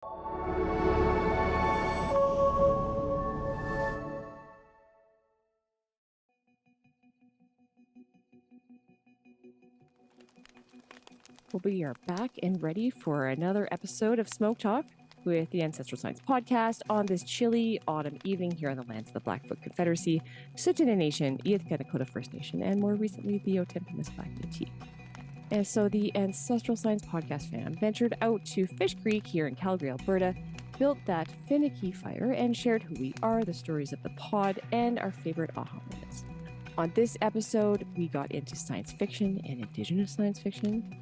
We are back and ready for another episode of Smoke Talk with the Ancestral Science Podcast on this chilly autumn evening here on the lands of the Blackfoot Confederacy, Tsuut'ina Nation, Îethka Nakota First Nation, and more recently the Otipemisiwak Métis. And so the Ancestral Science Podcast fam ventured out to Fish Creek here in Calgary, Alberta, built that finicky fire, and shared who we are, the stories of the pod, and our favorite aha moments. On this episode, we got into science fiction and Indigenous science fiction,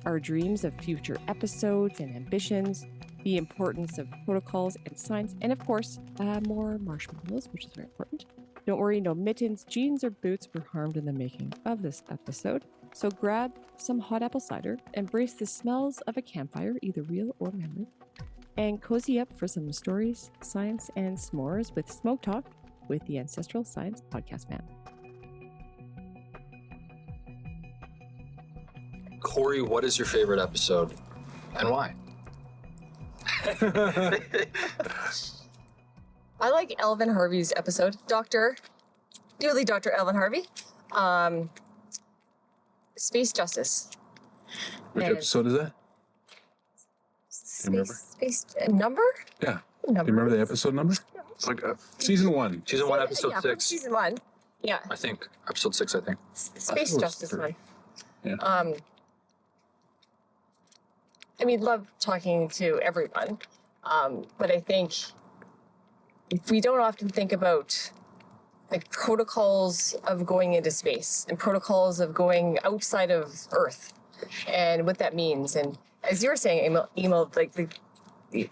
our dreams of future episodes and ambitions, the importance of protocols and science, and of course, more marshmallows, which is very important. Don't worry, no mittens, jeans, or boots were harmed in the making of this episode. So grab some hot apple cider, embrace the smells of a campfire, either real or memory, and cozy up for some stories, science, and s'mores with Smoke Talk with the Ancestral Science Podcast fam. Corey, what is your favorite episode and why? I like Elvin Harvey's episode, dearly Dr. Elvin Harvey. Space Justice. Which episode is that? Do you remember? Space number? Yeah. Number. Do you remember the episode number? It's like season 1. Season 1, episode 6. Season 1. Yeah. I think. Episode 6, I think. Space Justice one. Yeah. I mean, love talking to everyone. But I think we don't often think about like protocols of going into space and protocols of going outside of Earth and what that means. And as you were saying, Emil, like we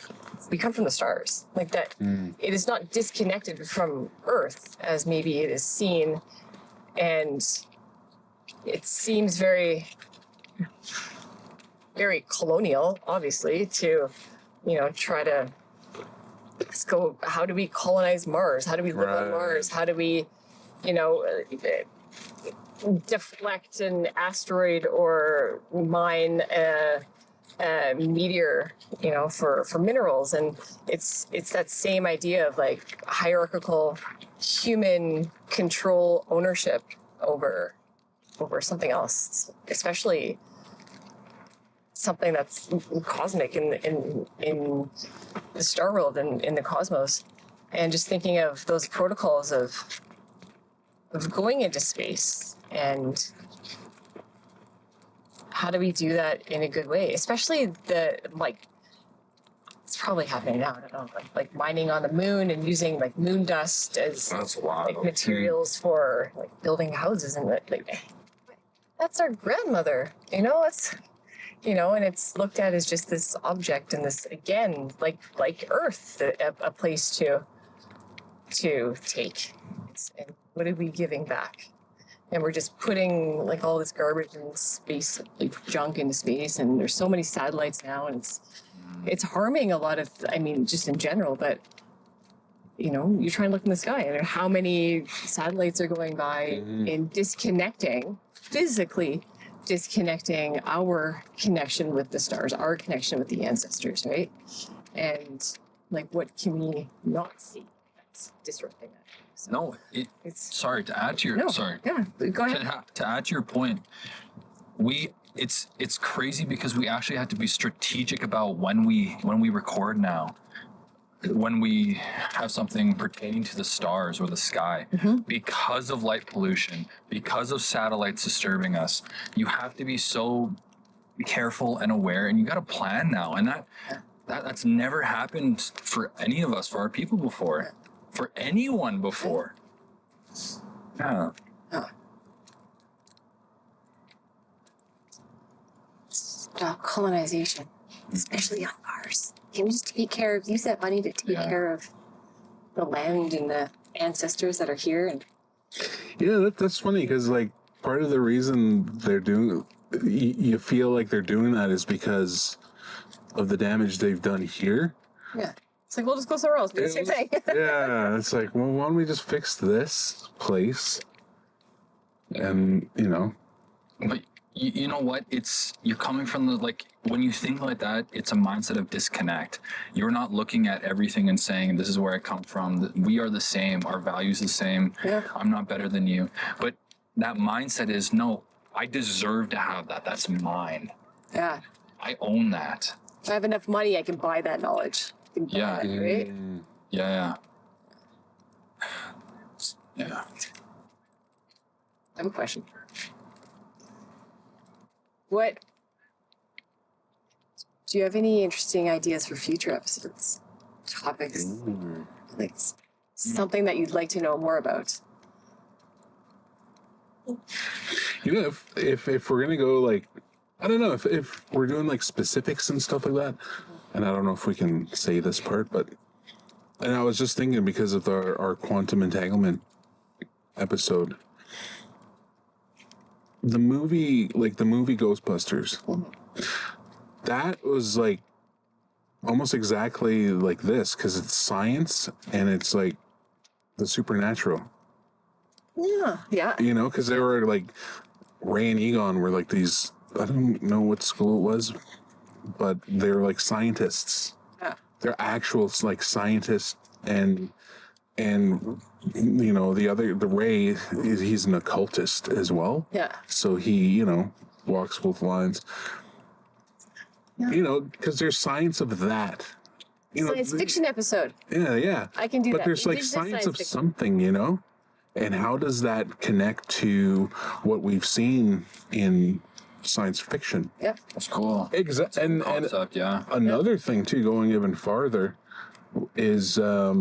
come from the stars, like that. It is not disconnected from Earth as maybe it is seen. And it seems very colonial, obviously, to, try to go, how do we colonize Mars? How do we live on Mars? How do we, deflect an asteroid or mine a meteor, for minerals? And it's that same idea of like hierarchical human control ownership over something else, especially something that's cosmic in the star world and in the cosmos. And just thinking of those protocols of going into space and how do we do that in a good way, especially it's probably happening now, I don't know, like mining on the moon and using like moon dust as materials for like building houses, and that's our grandmother, and it's looked at as just this object and this, again, like Earth, a place to take. And what are we giving back? And we're just putting like all this garbage in space, like junk into space. And there's so many satellites now, and it's harming a lot of, just in general, but you try and look in the sky and how many satellites are going by and physically disconnecting our connection with the stars, our connection with the ancestors, right? And like, what can we not see that's disrupting that? So sorry to add to your go ahead. To add to your point, it's crazy because we actually have to be strategic about when we record now. When we have something pertaining to the stars or the sky, because of light pollution, because of satellites disturbing us, you have to be so careful and aware, and you got to plan now. And that's never happened for any of us, for our people before, for anyone before. Yeah. Stop colonization, especially on Mars. Can we just use that money to take care of the land and the ancestors that are here? And that's funny, because like part of the reason they're doing, you feel like they're doing that is because of the damage they've done here. Yeah. It's like, we'll just go somewhere else, do the same thing. Yeah, it's like, well, why don't we just fix this place? And, But you know what? You're coming from the, like, when you think like that, it's a mindset of disconnect. You're not looking at everything and saying, this is where I come from. We are the same. Our values the same. Yeah. I'm not better than you. But that mindset is, no, I deserve to have that. That's mine. Yeah. I own that. If I have enough money, I can buy that knowledge. I can buy Yeah. that, right? Yeah. Yeah. I have a question. What do you have any interesting ideas for future episodes? Topics? Like something that you'd like to know more about? You know, if we're gonna go like, I don't know, if we're doing like specifics and stuff like that, and I don't know if we can say this part, but, and I was just thinking because of our quantum entanglement episode, the movie Ghostbusters, that was like almost exactly like this, because it's science and it's like the supernatural. Yeah. You know, because they were like, Ray and Egon were like these, I don't know what school it was, but they're like scientists. Yeah. They're actual like scientists, and you know, the Ray, he's an occultist as well. Yeah. So he, you know, walks both lines. Yeah. You know, because there's science of that. You Science know, fiction episode. Yeah. I can do but that. there's like Indigenous science of fiction. something, you know? And how does that connect to what we've seen in science fiction? Yeah. That's cool. Exactly. And Concept, yeah. another thing too, going even farther, is how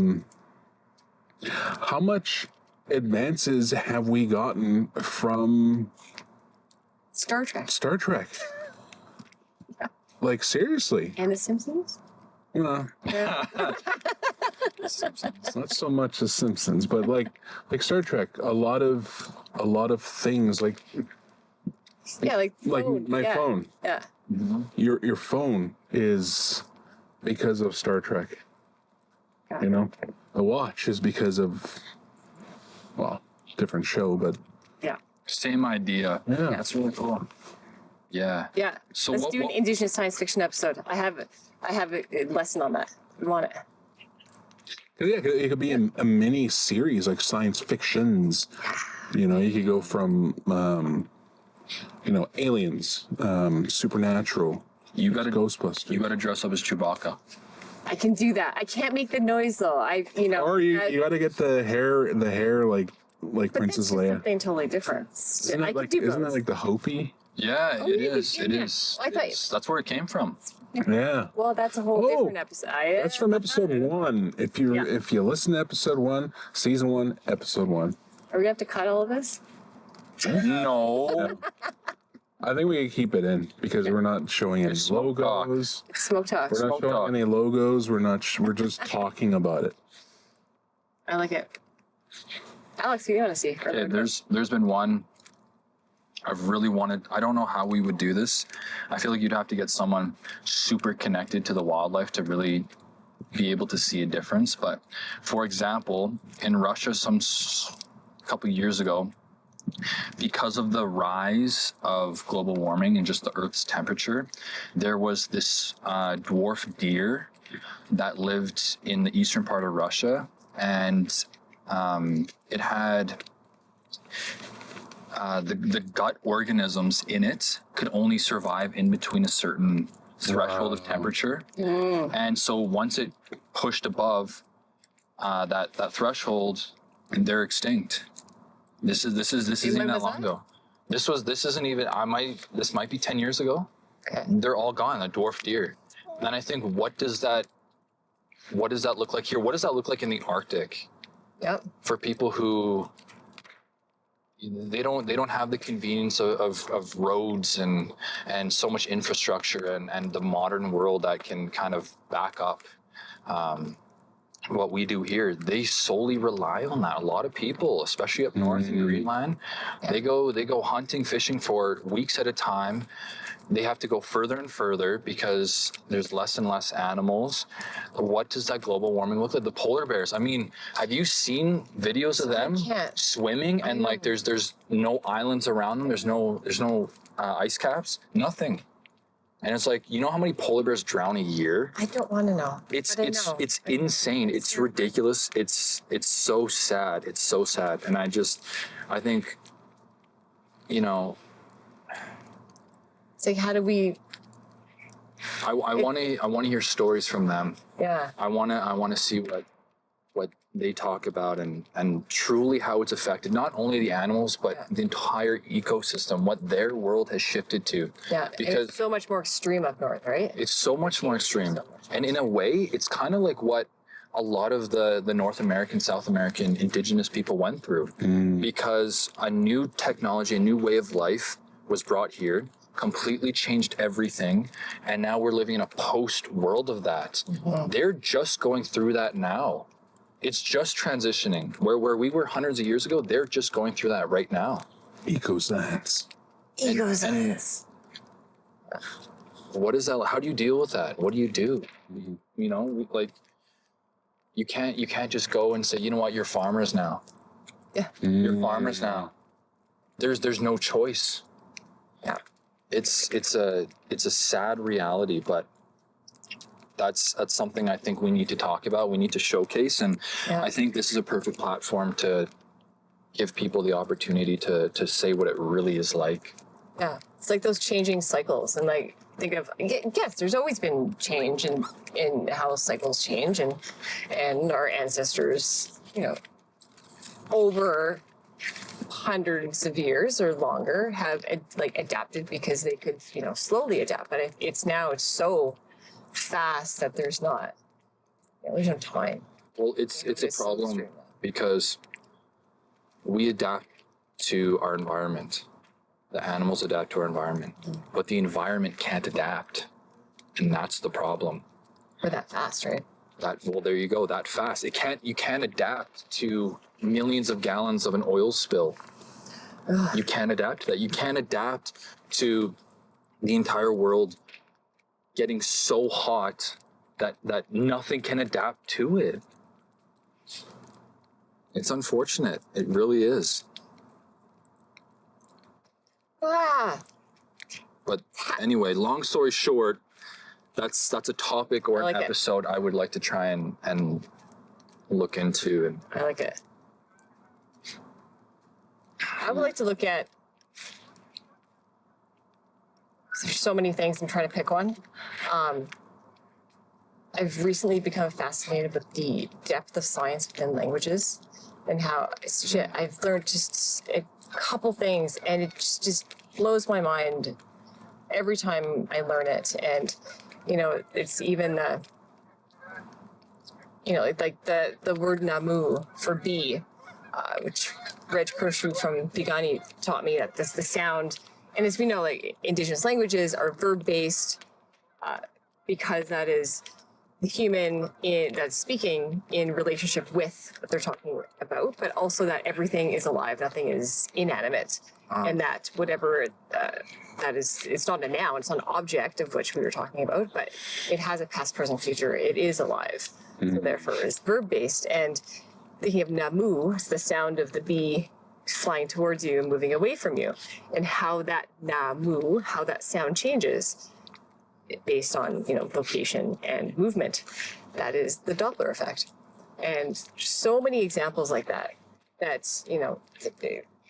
much advances have we gotten from Star Trek. Star Trek? Like, seriously. And The Simpsons? Well, Yeah. it's not so much the Simpsons, but like Star Trek, a lot of things like Yeah, my yeah. phone. Yeah. Your phone is because of Star Trek. Yeah. You know, the watch is because of, well, different show, but Yeah. Same idea. yeah. That's really cool. Yeah. Yeah. So Let's what- do an what- Indigenous science fiction episode. I have a lesson on that. We want it. Yeah, it could be a mini series like science fictions. You know, you could go from, you know, aliens, supernatural. You gotta Ghostbusters. You gotta dress up as Chewbacca. I can do that. I can't make the noise though. Or you got to get the hair like but Princess that's just Leia. something totally different. Isn't I that could like do isn't that both. like the Hopi? Yeah, Oh, it yeah, is. yeah, It yeah. is. I thought- That's where it came from. Yeah. Well, that's a whole Oh, different episode. That's from episode 1. If you Yeah. if you listen to episode 1, season 1, episode 1. Are we gonna have to cut all of this? No. I think we can keep it in because we're not showing any Smoke talk. logos. It's smoke talk. We're not Smoke showing talk. any logos. We're just talking about it. I like it. Alex, who do you want to see? Okay, there's been one I've really wanted. I don't know how we would do this. I feel like you'd have to get someone super connected to the wildlife to really be able to see a difference. But for example, in Russia, a couple years ago, because of the rise of global warming and just the Earth's temperature, there was this dwarf deer that lived in the eastern part of Russia, and it had the gut organisms in it could only survive in between a certain threshold of temperature. And so once it pushed above that threshold, they're extinct. This isn't when that was long that? ago. This isn't even. This might be 10 years ago. Okay. They're all gone. The dwarf deer. And I think, what does that look like here? What does that look like in the Arctic Yep. for people who they don't have the convenience of roads and so much infrastructure and the modern world that can kind of back up what we do here, they solely rely on that. A lot of people, especially up north in Greenland, they go hunting, fishing for weeks at a time. They have to go further and further because there's less and less animals. What does that global warming look like? The polar bears. I mean, have you seen videos of them swimming and like there's no islands around them? There's no ice caps, nothing. And it's like, you know how many polar bears drown a year? I don't want to know. It's insane. It's ridiculous. It's so sad. It's so sad. And I think, you know, it's like, how do we? I want to hear stories from them. Yeah. I want to see what they talk about and truly how it's affected not only the animals but the entire ecosystem, what their world has shifted to. Yeah. Because it's so much more extreme up north, right? It's so much more extreme. And in a way, it's kind of like what a lot of the North American, South American indigenous people went through, because a new technology, a new way of life was brought here, completely changed everything, and now we're living in a post world of that. They're just going through that now. It's just transitioning. Where we were hundreds of years ago, they're just going through that right now. Eco-science. Eco-science. What is that? How do you deal with that? What do you do? You know, like you can't just go and say, you know what, you're farmers now. Yeah. You're farmers now. There's no choice. Yeah. It's a sad reality, but that's something I think we need to talk about. We need to showcase, and I think this is a perfect platform to give people the opportunity to say what it really is like. Yeah, it's like those changing cycles, and like think of, yes, there's always been change in how cycles change, and our ancestors, you know, over hundreds of years or longer have like adapted because they could, you know, slowly adapt. But it's so fast that there's no time. Well, it's a problem because we adapt to our environment. The animals adapt to our environment, but the environment can't adapt, and that's the problem. We're that fast, right? Well, there you go. That fast. You can't adapt to millions of gallons of an oil spill. You can't adapt to that. You can't adapt to the entire world getting so hot that nothing can adapt to it. It's unfortunate. It really is. But anyway, long story short, that's a topic or an episode I would like to try and look into. And I like it. I would like to look at, there's so many things, I'm trying to pick one. I've recently become fascinated with the depth of science within languages and how I've learned just a couple things, and it just blows my mind every time I learn it. And, you know, it's even, you know, like the word namu for bee, which Reg Kershaw from Bigani taught me that that's the sound. And as we know, like indigenous languages are verb-based because that is the human that's speaking in relationship with what they're talking about, but also that everything is alive, nothing is inanimate. And that whatever that is, it's not a noun, it's not an object of which we were talking about, but it has a past, present, future. It is alive. So therefore it's verb-based. And thinking of namu, it's the sound of the bee flying towards you and moving away from you, and how that namu, how that sound changes based on, you know, location and movement. That is the Doppler effect. And so many examples like that, that's, you know,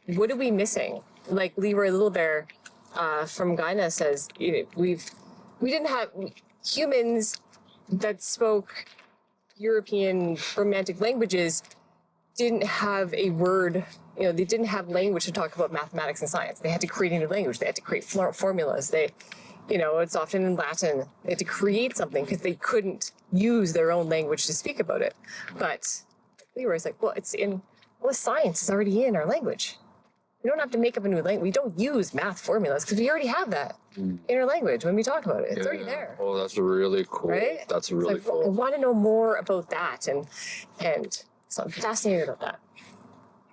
what are we missing? Like Leroy Little Bear from Guyana says, you know, we didn't have humans that spoke European Romantic languages didn't have a word, you know, they didn't have language to talk about mathematics and science. They had to create a new language. They had to create formulas. They, you know, it's often in Latin. They had to create something because they couldn't use their own language to speak about it. But Leroy's like, well, science is already in our language. We don't have to make up a new language. We don't use math formulas because we already have that in our language when we talk about it. It's already there. Oh, that's really cool. Right? That's really So I cool. want to know more about that, and so I'm fascinated about that.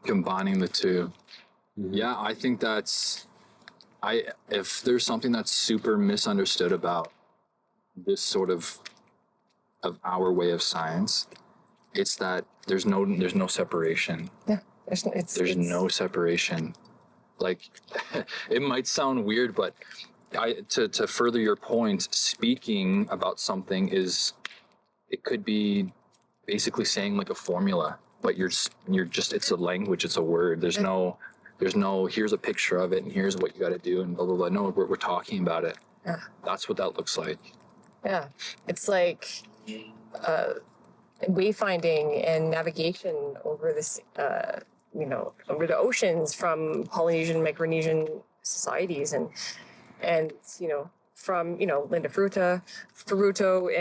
Combining the two. Yeah, I think if there's something that's super misunderstood about this sort of our way of science, it's that there's no separation. Yeah, There's no separation. Like, it might sound weird, but to further your point, speaking about something it could be basically saying like a formula, but you're just it's a language, it's a word. There's no here's a picture of it and here's what you got to do and blah blah blah. No, we're talking about it. Yeah. That's what that looks like. Yeah, it's like wayfinding and navigation over this, over the oceans from Polynesian, Micronesian societies, and from Linda Fruto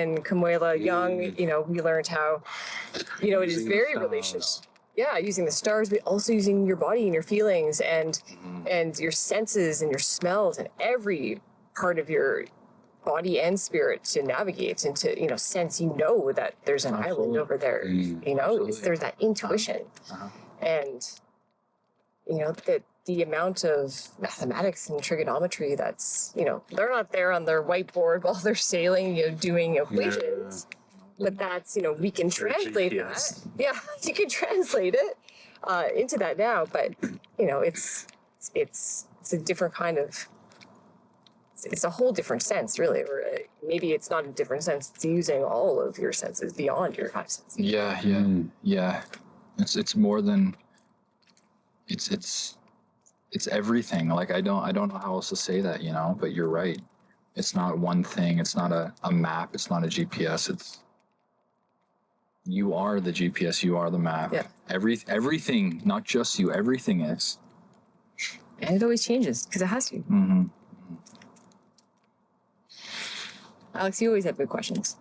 and Kamuela Young, we learned how, it is very relational. Yeah, using the stars, but also using your body and your feelings and your senses and your smells and every part of your body and spirit to navigate and to sense that there's an island over there. There's that intuition. And that the amount of mathematics and trigonometry that's they're not there on their whiteboard while they're sailing doing equations, but that's we can translate that. Yeah, you can translate it into that now, but it's a different kind of, it's a whole different sense, really. Or maybe it's not a different sense. It's using all of your senses beyond your five senses. Yeah. It's more than it's everything. Like I don't know how else to say that, but you're right. It's not one thing. It's not a map. It's not a GPS. You are the GPS. You are the map. Yeah. Everything, not just you. Everything is. And it always changes because it has to. Mm-hmm. Alex, you always have good questions.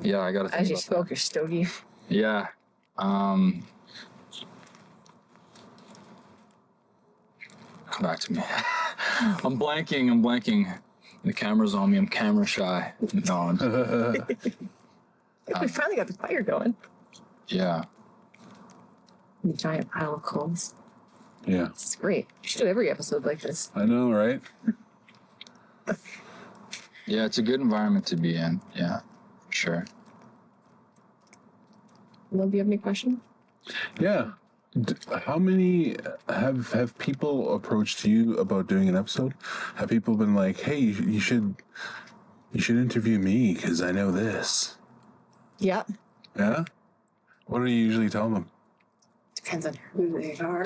Yeah, I gotta think As you about smoke your stogie. Yeah. Come back to me. I'm blanking. The camera's on me. I'm camera shy. No. We finally got the fire going. Yeah. The giant pile of coals. Yeah. It's great. You should do every episode like this. I know, right? Yeah, it's a good environment to be in. Yeah, for sure. Well, do you have any questions? Yeah. How many have people approached you about doing an episode? Have people been like, "Hey, you should interview me because I know this"? Yeah. Yeah. What do you usually tell them? Depends on who they are.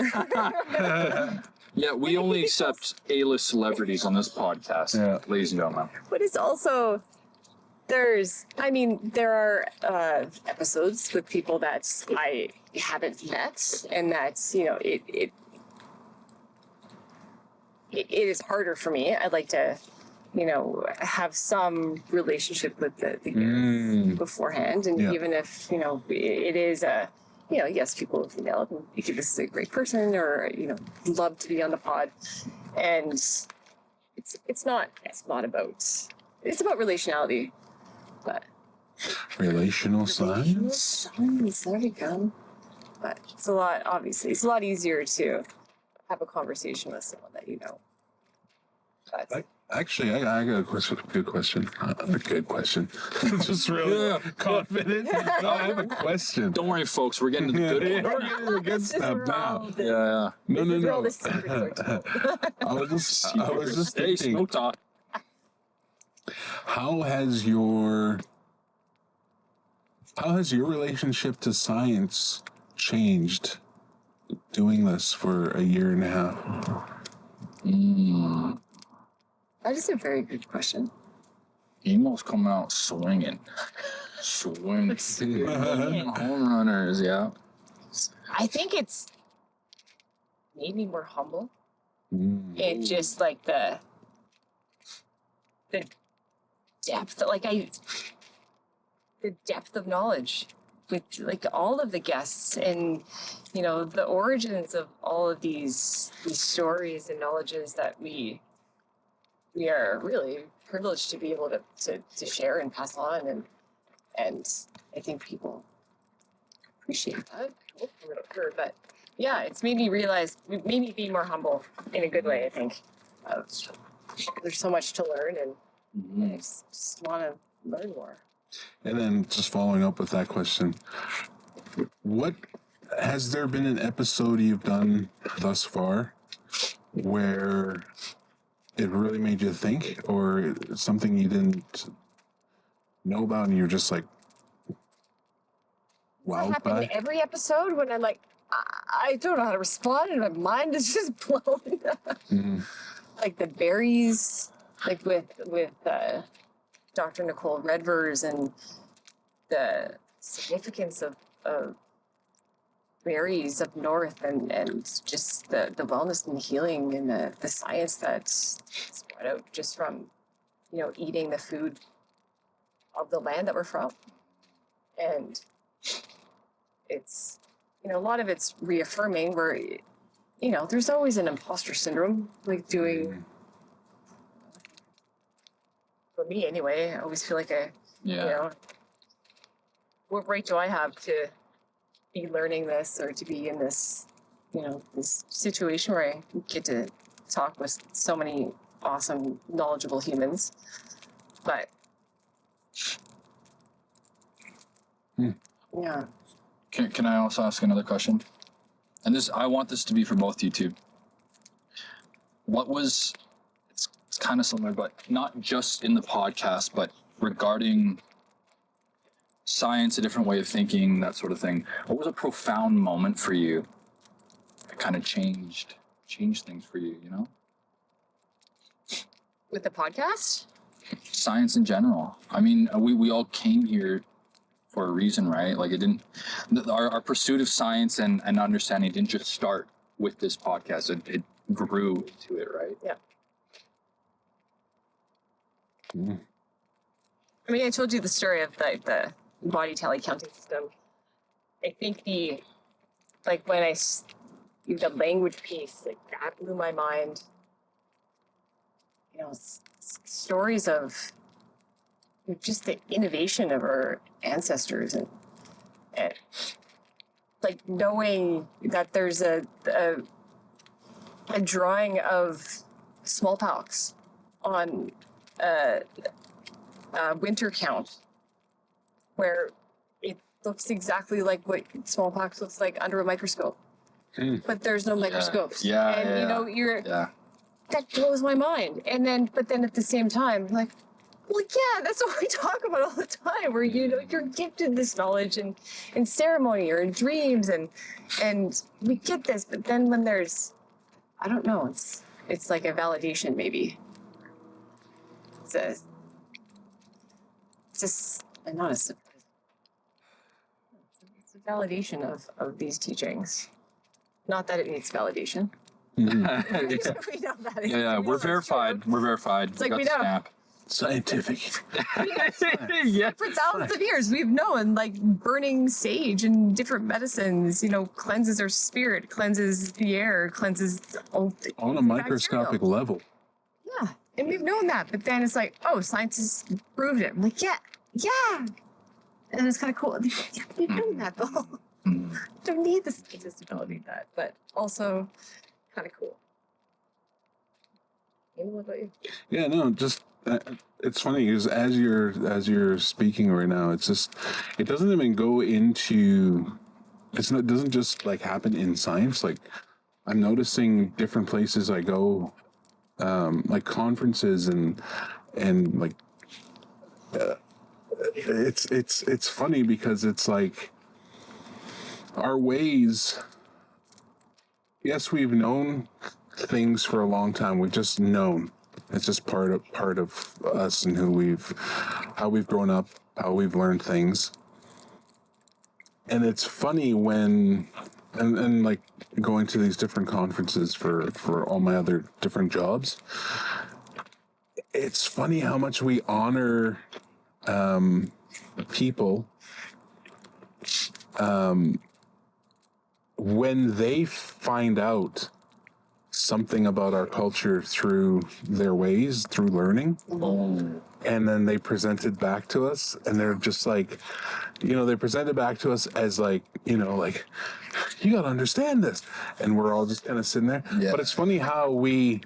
Yeah, we only accept A-list celebrities on this podcast, ladies and gentlemen. But it's also, there are episodes with people that I haven't met, and that's, it is harder for me. I'd like to, have some relationship with the guest beforehand, and even if, it is a, yes, people with email and think this is a great person or, love to be on the pod. And it's about relationality, but relational science. There we go. But it's a lot easier to have a conversation with someone that you know. But Actually, I got a good question. A good question. Just really confident. No, I have a question. Don't worry, folks. We're getting to the good one. We're getting to the good stuff now. Yeah. No. the secrets are told. I was just Hey, thinking, smoke talk. how has your relationship to science changed doing this for a year and a half? That is a very good question. Emo's coming out swinging. Home runners, yeah. I think it's made me more humble. And just like the depth, the depth of knowledge with like all of the guests and, you know, the origins of all of these stories and knowledges that we are really privileged to be able to share and pass on. And I think people appreciate that. But yeah, it's made me realize, made me be more humble in a good way, I think. There's so much to learn, and I just want to learn more. And then just following up with that question, what has there been an episode you've done thus far where it really made you think, or something you didn't know about and you're just like, wow? That happens in every episode when I'm like, I don't know how to respond, and my mind is just blown. Like the berries, like with Dr. Nicole Redvers, and the significance of berries up north, and just the wellness and the healing and the science that's brought out just from, you know, eating the food of the land that we're from. And it's, you know, a lot of it's reaffirming where, you know, there's always an imposter syndrome, like doing, for me anyway, I always feel like you know, what right do I have to be learning this, or to be in this, you know, this situation where I get to talk with so many awesome, knowledgeable humans. But yeah. Can I also ask another question? And I want this to be for both you two. What was, it's kind of similar, but not just in the podcast, but regarding science, a different way of thinking, that sort of thing. What was a profound moment for you that kind of changed things for you, you know? With the podcast? Science in general. I mean, we all came here for a reason, right? Like our pursuit of science and understanding didn't just start with this podcast. It grew into it, right? Yeah. I mean, I told you the story of the body tally counting system. I think the language piece, like that blew my mind. You know, stories of just the innovation of our ancestors, and like knowing that there's a drawing of smallpox on a winter count where it looks exactly like what smallpox looks like under a microscope, but there's no microscopes. You know, that blows my mind. But then at the same time, like, well, yeah, that's what we talk about all the time, where, you know, you're gifted this knowledge in ceremony or in dreams, and we get this, but then when there's, I don't know, it's like a validation, maybe. It's a validation of these teachings. Not that it needs validation. We know that. Yeah, we're verified. We're verified. It's like we know. Snap. Scientific. Yeah. For thousands of years, we've known, like, burning sage and different medicines, you know, cleanses our spirit, cleanses the air, cleanses all on a microscopic level. Yeah, and we've known that, but then it's like, oh, science has proved it. I'm like, yeah, and it's kind of cool. Yeah, we've known that though. Don't need the scientists to validate that, but also kind of cool. What about you? Yeah, no, just it's funny because as you're speaking right now, it's just, it doesn't even go into, it doesn't just like happen in science. Like, I'm noticing different places I go, like conferences and like it's funny because it's like our ways. Yes, we've known things for a long time. We've just known. It's just part of us and how we've grown up, how we've learned things. And it's funny when, and like going to these different conferences for all my other different jobs. It's funny how much we honor people when they find out something about our culture through their ways, through learning, and then they present it back to us, and they're just like, they present it back to us as like, like, you got to understand this. And we're all just kind of sitting there. Yeah. But it's funny how we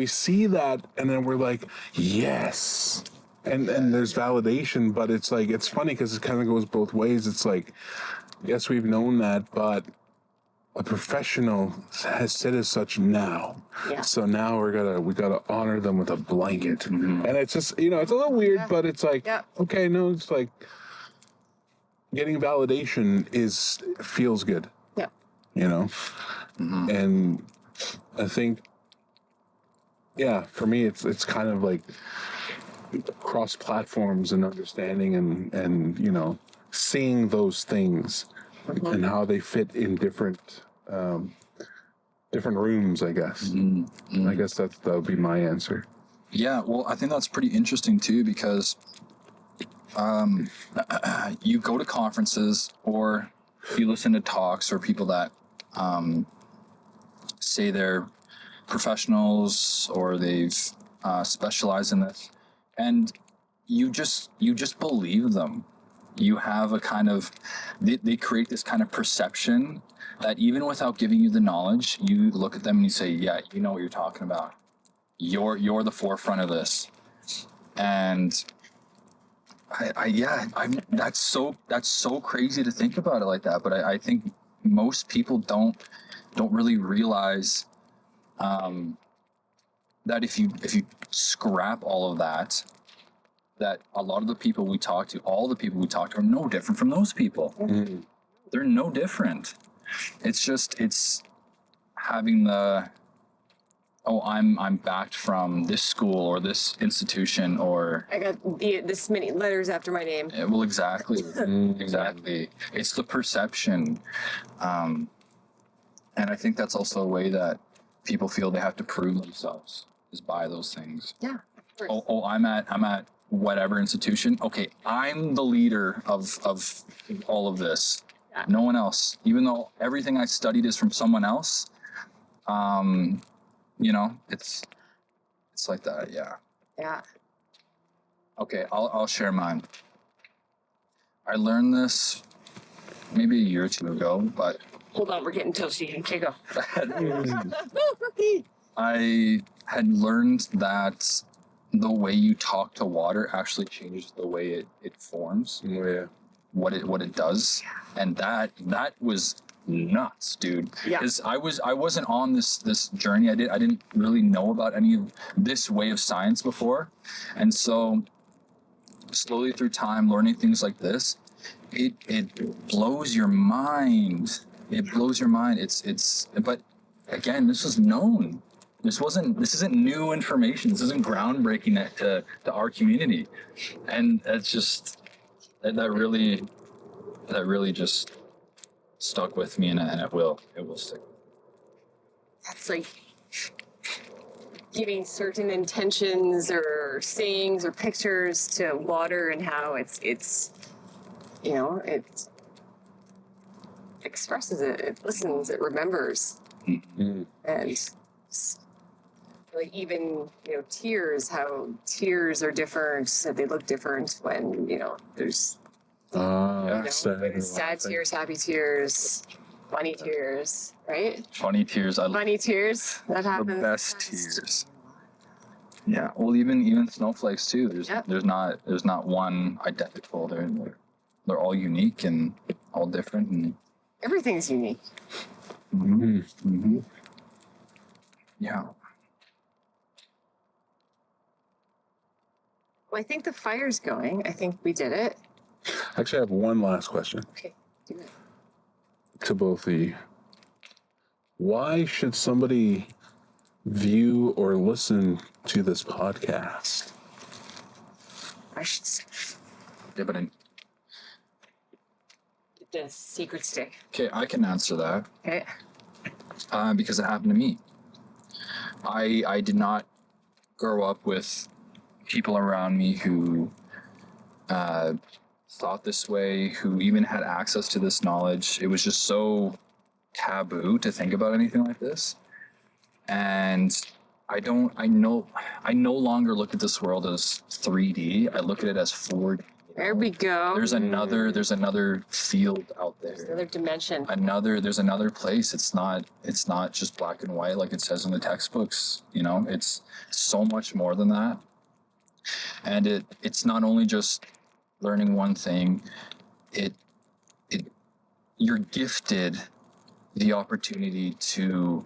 see that, and then we're like, yes. And there's validation, but it's like, it's funny because it kind of goes both ways. It's like, yes, we've known that, but a professional has said as such now. Yeah. So now we gotta honor them with a blanket. And it's just, it's a little weird, but it's like, okay, no, it's like getting validation feels good. Yeah. And I think, for me, it's kind of like cross platforms and understanding and seeing those things and how they fit in different rooms, I guess. I guess that would be my answer. Yeah, well, I think that's pretty interesting too, because you go to conferences or you listen to talks or people that say they're professionals or they've specialized in this, and you just believe them. You have a kind of, they create this kind of perception that even without giving you the knowledge, you look at them and you say, yeah, you know what you're talking about. You're the forefront of this. And that's so crazy to think about it like that. But I think most people don't really realize that if you scrap all of that a lot of the people we talk to, all the people we talk to, are no different from those people. They're no different. It's having the, I'm backed from this school or this institution, or I got this many letters after my name. Well, exactly. Exactly. It's the perception. And I think that's also a way that people feel they have to prove themselves, is by those things. Yeah. Of course. I'm at whatever institution. Okay, I'm the leader of all of this. Yeah. No one else. Even though everything I studied is from someone else. It's like that. Yeah. Yeah. Okay, I'll share mine. I learned this maybe a year or two ago, but hold on, we're getting toasty. Okay, go. I had learned that the way you talk to water actually changes the way it forms. Oh, yeah. What it does. And that was nuts, dude. Yeah. Because I wasn't on this journey. I didn't really know about any of this way of science before. And so slowly through time, learning things like this, it blows your mind. It blows your mind. But again, this was known. This isn't new information. This isn't groundbreaking to our community. And that's just, that really just stuck with me, and it will stick. That's like giving certain intentions or sayings or pictures to water, and how it expresses it, it listens, it remembers. Mm-hmm. And like even tears, how tears are different, that they look different when there's sad tears, happy tears, funny tears, right? Funny tears. Funny tears, that happens. The best tears. Yeah. Well, even snowflakes too. There's not one identical. They're all unique and all different, and everything's unique. Mm-hmm. Mm-hmm. Yeah. Well, I think the fire's going. I think we did it. Actually, I have one last question. Okay, do it. To both of you. Why should somebody view or listen to this podcast? I should Yeah, but get the secret stick. okay, I can answer that. Okay. Because it happened to me. I did not grow up with people around me who thought this way, who even had access to this knowledge. It was just so taboo to think about anything like this. And I no longer look at this world as 3D. I look at it as 4D. There we go. There's another field out there. There's another dimension. There's another place. It's not just black and white like it says in the textbooks. It's so much more than that. And it's not only just learning one thing. You're gifted the opportunity to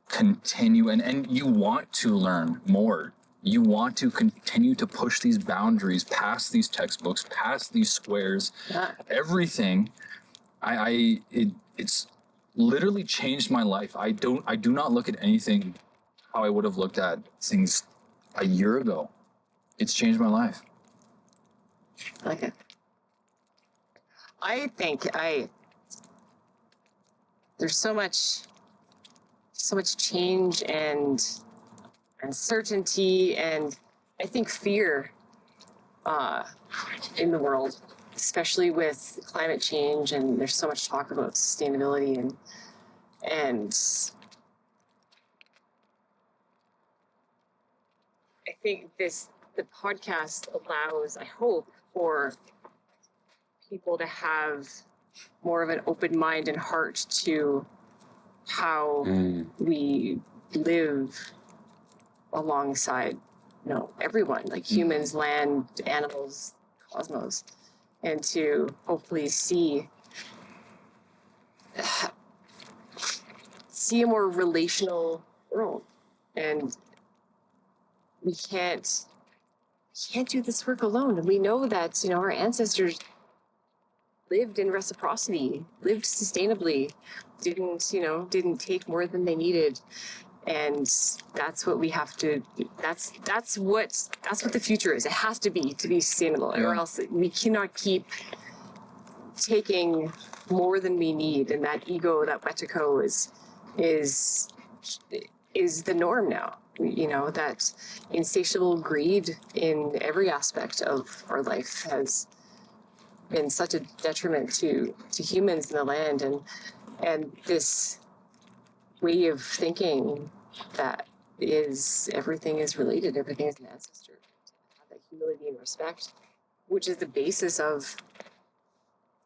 continue and you want to learn more. You want to continue to push these boundaries past these textbooks, past these squares, everything. It's literally changed my life. I do not look at anything how I would have looked at things a year ago. It's changed my life. I like it. I think there's so much change and uncertainty and I think fear in the world, especially with climate change, and there's so much talk about sustainability and I think the podcast allows, I hope, for people to have more of an open mind and heart to how we live alongside, everyone, like humans, land, animals, cosmos, and to hopefully see a more relational world. And we can't do this work alone. And we know that, our ancestors lived in reciprocity, lived sustainably, didn't take more than they needed. And that's what we have to, that's what the future is. It has to be sustainable, or else we cannot keep taking more than we need. And that ego, that wetiko is the norm now. That insatiable greed in every aspect of our life has been such a detriment to humans in the land, and this way of thinking that everything is related, everything is an ancestor. Have that humility and respect, which is the basis of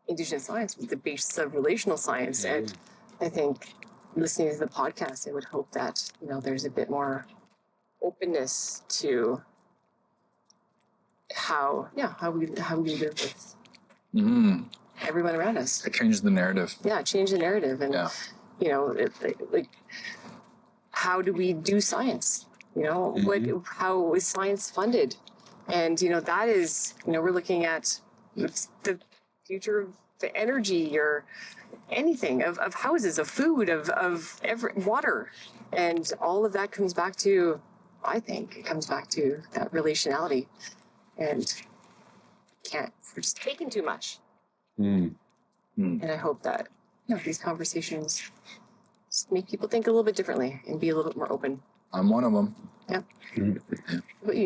Indigenous science, the basis of relational science. And I think listening to the podcast, I would hope that there's a bit more openness to how we live with everyone around us. It changes the narrative. Yeah, change the narrative, and like how do we do science? How is science funded? And that is we're looking at the future of the energy or anything of houses, of food, of every water, and all of that comes back to, I think it comes back to that relationality, and we're just taking too much. And I hope that these conversations just make people think a little bit differently and be a little bit more open. I'm one of them. Yeah. What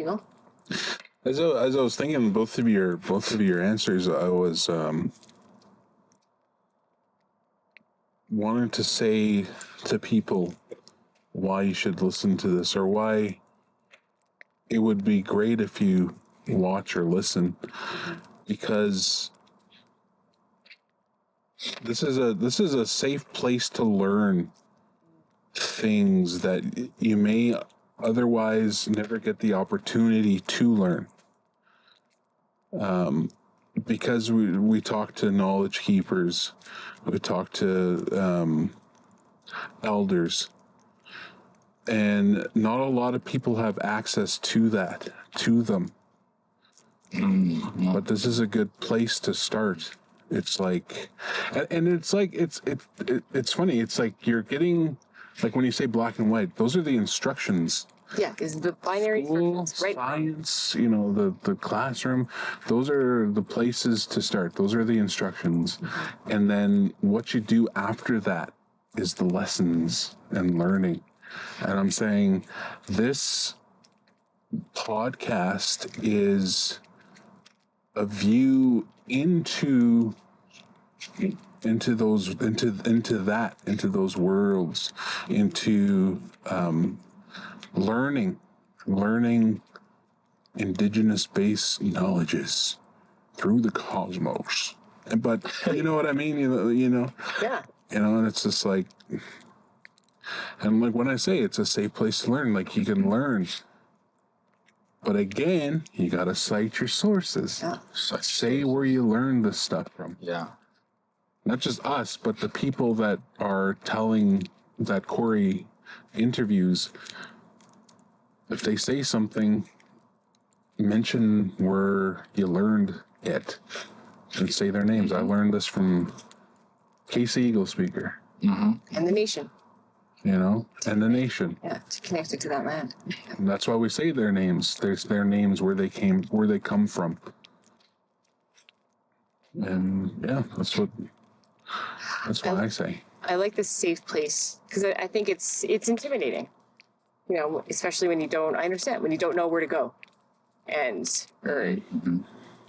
As I was thinking both of your answers, I was wanting to say to people why you should listen to this, or why it would be great if you watch or listen, because this is a safe place to learn things that you may otherwise never get the opportunity to learn. Because we talk to knowledge keepers, we talk to elders, and not a lot of people have access to them. But this is a good place to start. It's like, and it's like, it's funny. It's like you're getting, like when you say black and white, those are the instructions. Yeah, because the binary instructions, right? Science, the classroom, those are the places to start. Those are the instructions. And then what you do after that is the lessons and learning. And I'm saying this podcast is a view into those worlds, into learning indigenous-based knowledges through the cosmos. But you know what I mean? You know. Yeah. You know, and it's just like, and like when I say it's a safe place to learn, like you can learn. But again, you got to cite your sources. Yeah. Say where you learned this stuff from. Yeah. Not just us, but the people that are telling that Corey interviews. If they say something, mention where you learned it and say their names. I learned this from Casey Eagle Speaker. And the nation. You know, and the nation. Yeah, to connect it to that land. And that's why we say their names. There's their names where they come from. And yeah, that's what I say. I like this safe place because I think it's intimidating. You know, especially when you don't. I understand when you don't know where to go, and or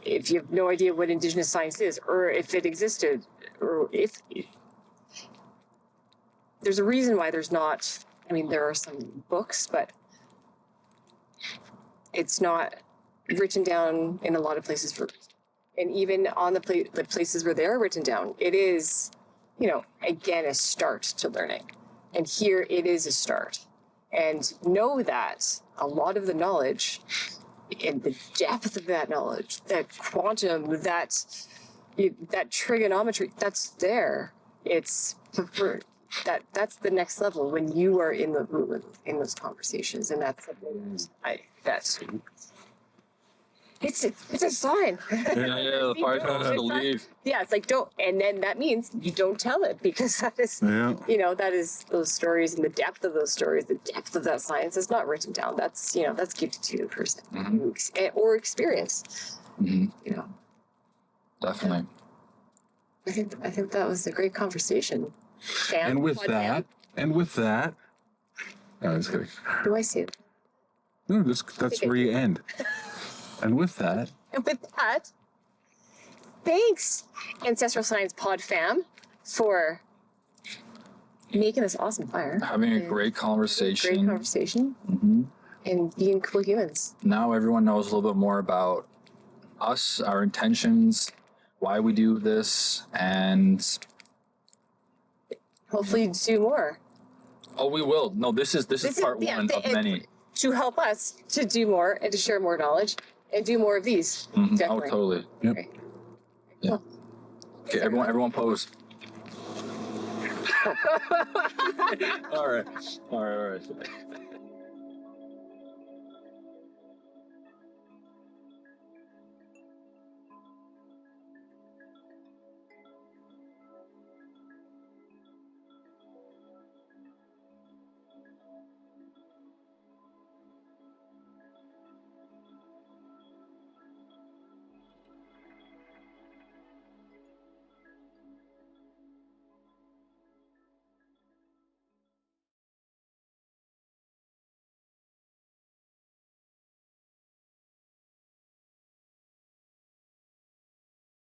if you have no idea what Indigenous science is, or if it existed, or if there's a reason why there's not. I mean, there are some books, but it's not written down in a lot of places for. And even on the places where they are written down, it is, you know, again, a start to learning. And here it is a start. And know that a lot of the knowledge and the depth of that knowledge, that quantum, that trigonometry, that's there. It's preferred. That's the next level when you are in the room in those conversations. And that's it's a sign. Yeah, the fire's supposed to leave. Yeah, it's like don't, and then that means you don't tell it because that is, you know, that is those stories and the depth of those stories, the depth of that science is not written down. That's, you know, that's gifted to the person or experience. You know, Definitely. I think that was a great conversation. And with that, no, I was kidding. Do I see it? No, that's where you end. And with that, thanks, Ancestral Science Pod fam, for making this awesome fire. Having a great conversation. And being cool humans. Now everyone knows a little bit more about us, our intentions, why we do this, and hopefully do more. Oh, we will. No, this is part one of many. To help us to do more and to share more knowledge and do more of these. Oh, Definitely. totally. yep. Great. Yeah. Cool. Okay, everyone pose. All right.